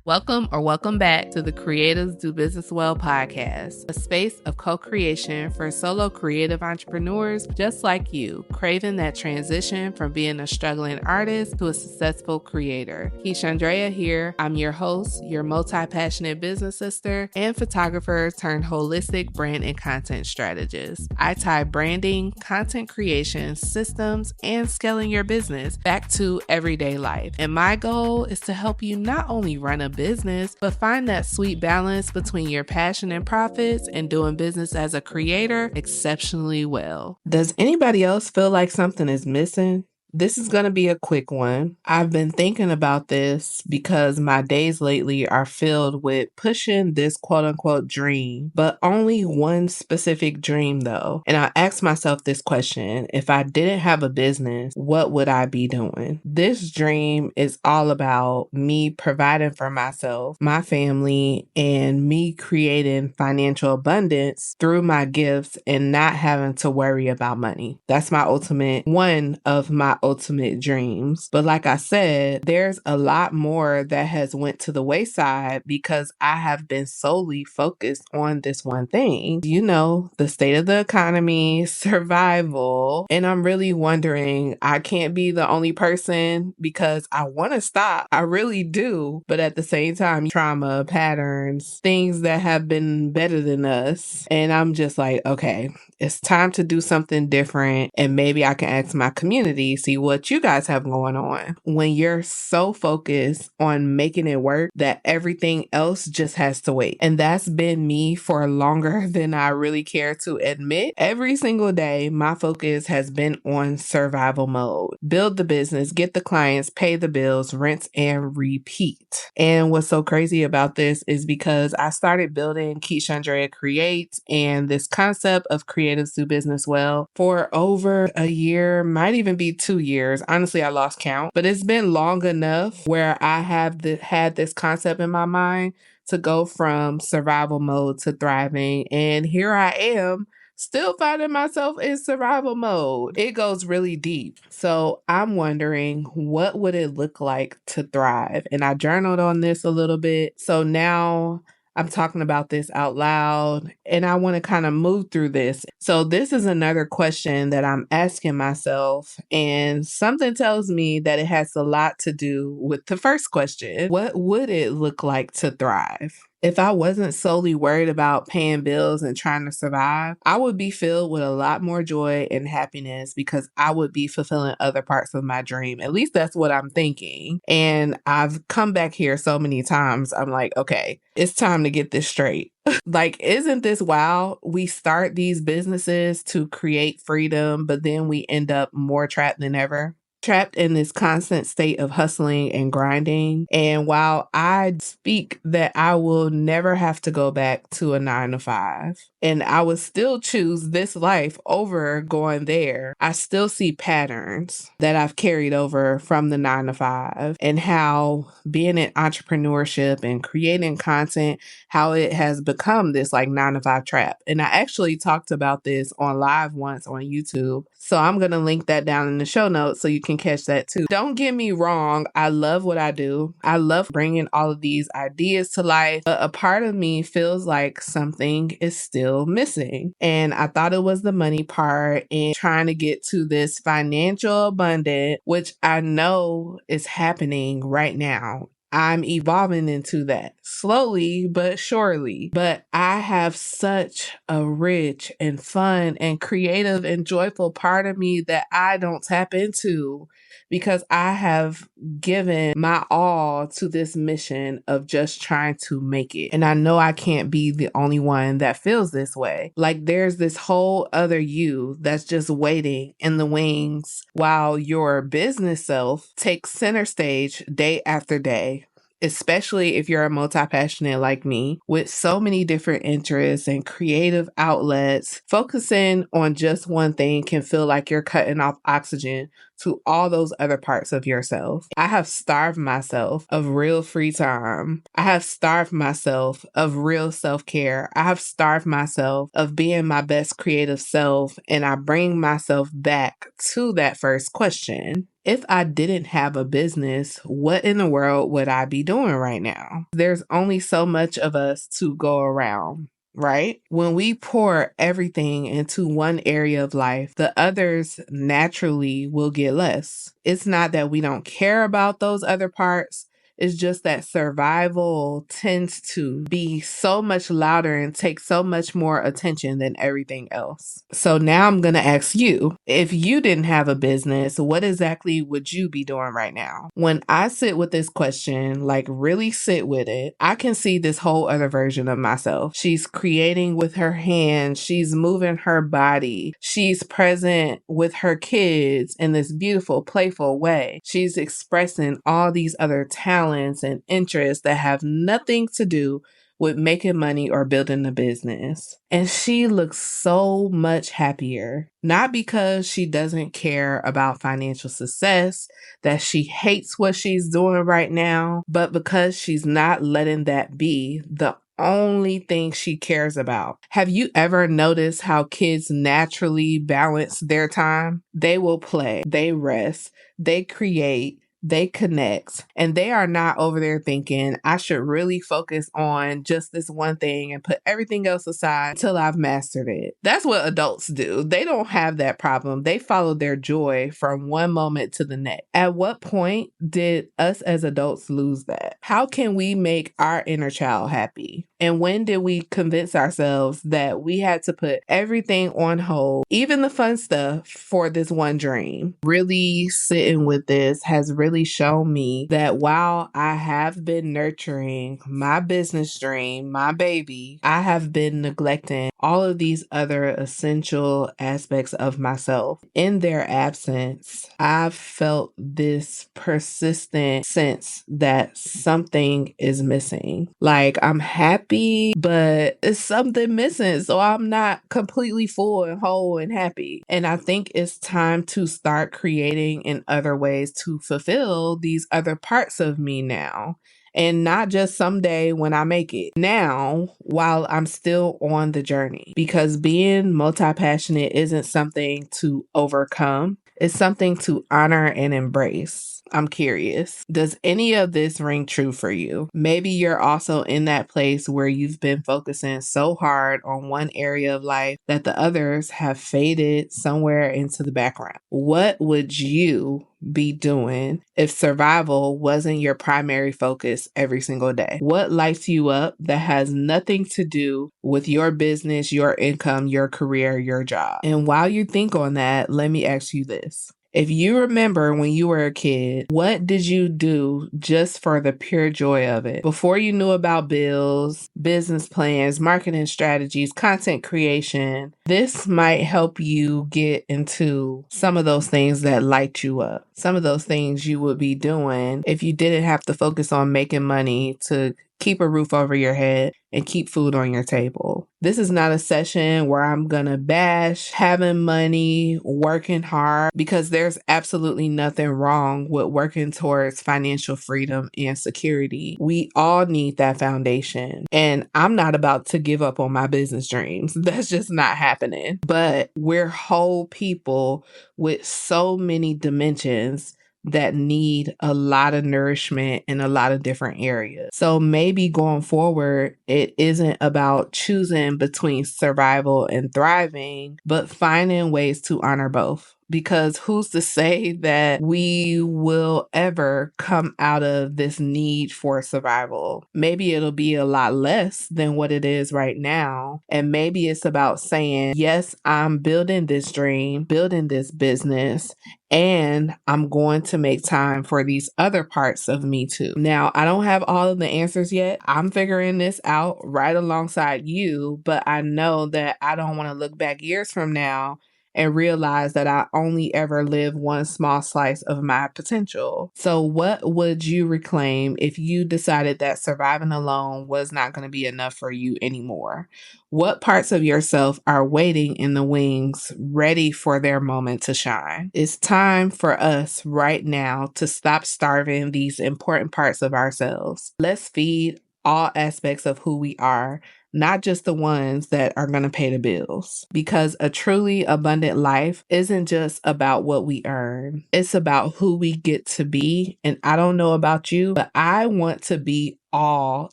Welcome back to the Creatives Do Business Well podcast, a space of co-creation for solo creative entrepreneurs just like you, craving that transition from being a struggling artist to a successful creator. Keisha here. I'm your host, your multi-passionate business sister, and photographer turned holistic brand and content strategist. I tie branding, content creation, systems, and scaling your business back to everyday life. And my goal is to help you not only run a business, but find that sweet balance between your passion and profits and doing business as a creator exceptionally well. Does anybody else feel like something is missing? This is going to be a quick one. I've been thinking about this because my days lately are filled with pushing this quote unquote dream, but only one specific dream though. And I asked myself this question: if I didn't have a business, what would I be doing? This dream is all about me providing for myself, my family, and me creating financial abundance through my gifts and not having to worry about money. That's one of my ultimate dreams. But like I said, there's a lot more that has went to the wayside because I have been solely focused on this one thing. You know, the state of the economy, survival, and I'm really wondering, I can't be the only person because I want to stop. I really do. But at the same time, trauma, patterns, things that have been better than us. And I'm just like, okay, it's time to do something different. And maybe I can ask my community, see what you guys have going on. When you're so focused on making it work that everything else just has to wait. And that's been me for longer than I really care to admit. Every single day, my focus has been on survival mode. Build the business, get the clients, pay the bills, rinse and repeat. And what's so crazy about this is because I started building Keisha Andrea Creates and this concept of Creatives Do Business Well for over a year, might even be 2 years. Honestly, I lost count, but it's been long enough where I have had this concept in my mind to go from survival mode to thriving. And here I am, still finding myself in survival mode. It goes really deep. So I'm wondering, what would it look like to thrive? And I journaled on this a little bit. So now I'm talking about this out loud and I want to kind of move through this. So this is another question that I'm asking myself, and something tells me that it has a lot to do with the first question. What would it look like to thrive? If I wasn't solely worried about paying bills and trying to survive, I would be filled with a lot more joy and happiness because I would be fulfilling other parts of my dream. At least that's what I'm thinking. And I've come back here so many times. I'm like, okay, it's time to get this straight. Like, isn't this wild? We start these businesses to create freedom, but then we end up more trapped than ever. Trapped in this constant state of hustling and grinding. And while I speak that I will never have to go back to a 9 to 5, and I would still choose this life over going there, I still see patterns that I've carried over from the 9 to 5 and how being in entrepreneurship and creating content, how it has become this like 9 to 5 trap. And I actually talked about this on live once on YouTube. So I'm going to link that down in the show notes so you can catch that too. Don't get me wrong. I love what I do. I love bringing all of these ideas to life, but a part of me feels like something is still missing. And I thought it was the money part and trying to get to this financial abundance, which I know is happening right now. I'm evolving into that slowly but surely. But I have such a rich and fun and creative and joyful part of me that I don't tap into because I have given my all to this mission of just trying to make it. And I know I can't be the only one that feels this way. Like, there's this whole other you that's just waiting in the wings while your business self takes center stage day after day. Especially if you're a multi-passionate like me with so many different interests and creative outlets, focusing on just one thing can feel like you're cutting off oxygen to all those other parts of yourself. I have starved myself of real free time. I have starved myself of real self-care. I have starved myself of being my best creative self. And I bring myself back to that first question. If I didn't have a business, what in the world would I be doing right now? There's only so much of us to go around, right? When we pour everything into one area of life, the others naturally will get less. It's not that we don't care about those other parts. It's just that survival tends to be so much louder and take so much more attention than everything else. So now I'm going to ask you, if you didn't have a business, what exactly would you be doing right now? When I sit with this question, like really sit with it, I can see this whole other version of myself. She's creating with her hands. She's moving her body. She's present with her kids in this beautiful, playful way. She's expressing all these other talents and interests that have nothing to do with making money or building a business. And she looks so much happier, not because she doesn't care about financial success, that she hates what she's doing right now, but because she's not letting that be the only thing she cares about. Have you ever noticed how kids naturally balance their time? They will play, they rest, they create, they connect, and they are not over there thinking, I should really focus on just this one thing and put everything else aside until I've mastered it. That's what adults do. They don't have that problem. They follow their joy from one moment to the next. At what point did us as adults lose that? How can we make our inner child happy? And when did we convince ourselves that we had to put everything on hold, even the fun stuff, for this one dream? Really sitting with this has really shown me that while I have been nurturing my business dream, my baby, I have been neglecting all of these other essential aspects of myself. In their absence, I've felt this persistent sense that something is missing. Like I'm happy, but it's something missing. So I'm not completely full and whole and happy. And I think it's time to start creating in other ways to fulfill these other parts of me now. And not just someday when I make it. Now, while I'm still on the journey. Because being multi-passionate isn't something to overcome. It's something to honor and embrace. I'm curious, does any of this ring true for you? Maybe you're also in that place where you've been focusing so hard on one area of life that the others have faded somewhere into the background. What would you be doing if survival wasn't your primary focus every single day? What lights you up that has nothing to do with your business, your income, your career, your job? And while you think on that, let me ask you this. If you remember when you were a kid, what did you do just for the pure joy of it? Before you knew about bills, business plans, marketing strategies, content creation, this might help you get into some of those things that light you up. Some of those things you would be doing if you didn't have to focus on making money to keep a roof over your head and keep food on your table. This is not a session where I'm gonna bash having money, working hard, because there's absolutely nothing wrong with working towards financial freedom and security. We all need that foundation. And I'm not about to give up on my business dreams. That's just not happening. But we're whole people with so many dimensions that need a lot of nourishment in a lot of different areas. So maybe going forward, it isn't about choosing between survival and thriving, but finding ways to honor both. Because who's to say that we will ever come out of this need for survival? Maybe it'll be a lot less than what it is right now. And maybe it's about saying, yes, I'm building this dream, building this business, and I'm going to make time for these other parts of me too. Now, I don't have all of the answers yet. I'm figuring this out right alongside you, but I know that I don't want to look back years from now and realize that I only ever live one small slice of my potential. So what would you reclaim if you decided that surviving alone was not going to be enough for you anymore? What parts of yourself are waiting in the wings, ready for their moment to shine? It's time for us right now to stop starving these important parts of ourselves. Let's feed all aspects of who we are, not just the ones that are going to pay the bills. Because a truly abundant life isn't just about what we earn. It's about who we get to be. And I don't know about you, but I want to be all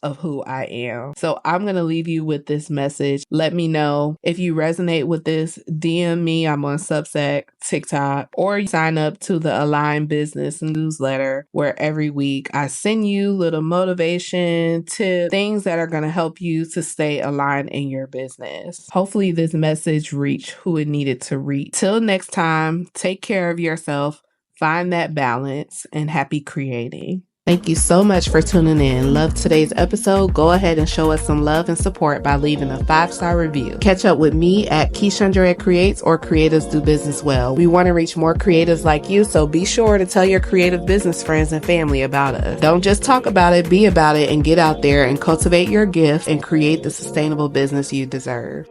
of who I am. So I'm going to leave you with this message. Let me know if you resonate with this. DM me. I'm on Substack, TikTok, or sign up to the Align Business newsletter, where every week I send you little motivation, tips, things that are going to help you to stay aligned in your business. Hopefully this message reached who it needed to reach. Till next time, take care of yourself, find that balance, and happy creating. Thank you so much for tuning in. Love today's episode? Go ahead and show us some love and support by leaving a 5-star review. Catch up with me at Keyshandra at Creates or Creatives Do Business Well. We want to reach more creatives like you, so be sure to tell your creative business friends and family about us. Don't just talk about it, be about it, and get out there and cultivate your gift and create the sustainable business you deserve.